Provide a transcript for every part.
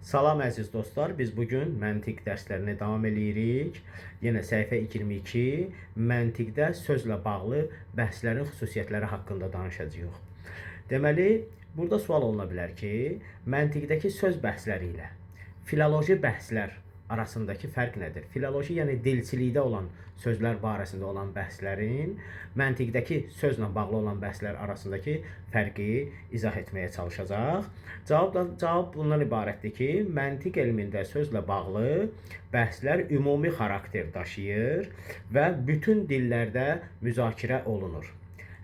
Salam əziz dostlar, biz bugün məntiq dərslərinə davam edirik. Yenə səhifə 22 məntiqdə sözlə bağlı bəhslərin xüsusiyyətləri haqqında danışacağıq. Deməli, burada sual oluna bilər ki, məntiqdəki söz bəhsləri ilə filoloji bəhslər arasındakı fərq nədir? Filoloji, yəni dilçilikdə olan sözlər barəsində olan bəhslərin məntiqdəki sözlə bağlı olan bəhslər arasındakı fərqi izah etməyə çalışacaq. Cavab bundan ibarətdir ki, məntiq elmində sözlə bağlı bəhslər ümumi xarakter daşıyır və bütün dillərdə müzakirə olunur.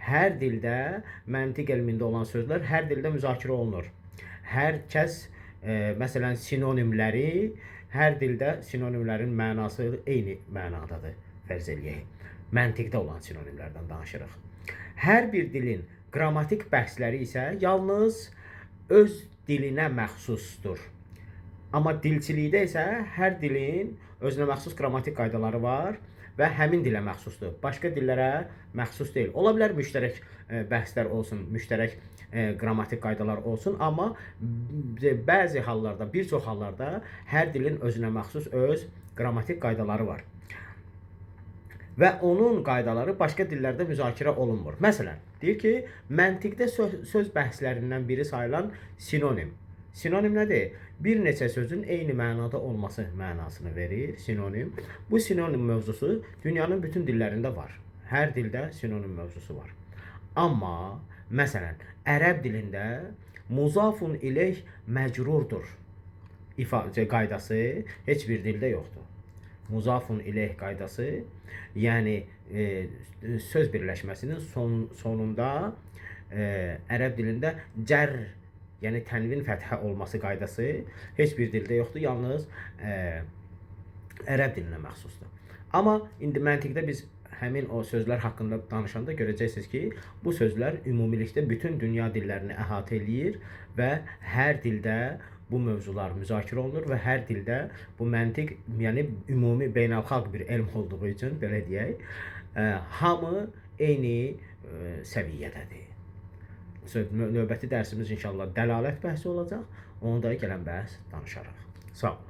Hər dildə məntiq elmində olan sözlər hər dildə müzakirə olunur. Hər kəs məsələn sinonimləri hər dildə sinonimlərin mənası eyni mənadadır. Fərz eləyək. Məntiqdə olan sinonimlərdən danışırıq. Hər bir dilin qrammatik bəhsləri isə yalnız öz dilinə məxsusdur. Amma dilçilikdə isə hər dilin özünə məxsus qrammatik qaydaları var və həmin dilə məxsusdur. Başqa dillərə məxsus deyil. Ola bilər müştərək bəhslər olsun, müştərək qrammatik qaydalar olsun, amma bəzi hallarda, bir çox hallarda hər dilin özünə məxsus öz qrammatik qaydaları var. Və onun qaydaları başqa dillərdə müzakirə olunmur. Məsələn, deyir ki, məntiqdə söz bəhslərindən biri sayılan sinonim. Sinonim nədir? Bir neçə sözün eyni mənada olması mənasını verir sinonim. Bu sinonim mövzusu dünyanın bütün dillərində var. Hər dildə sinonim mövzusu var. Amma məsələn, ərəb dilində muzafun ileyh məcrurdur ifadə qaydası heç bir dildə yoxdur. Muzafun ileyh qaydası, yəni söz birləşməsinin sonunda ərəb dilində cər, yəni tənvin fəthə olması qaydası heç bir dildə yoxdur, yalnız ərəb dilinə məxsusdur. Amma indi məntiqdə biz həmin o sözlər haqqında danışanda görəcəksiniz ki, bu sözlər ümumilikdə bütün dünya dillərini əhatə eləyir və hər dildə bu mövzular müzakirə olunur və hər dildə bu məntiq, yəni ümumi beynəlxalq bir elm olduğu üçün, belə deyək, hamı eyni səviyyədədir. Növbəti dərsimiz inşallah dəlalət bəhsi olacaq. Onda gələn bəhs danışarıq. Sağ olun.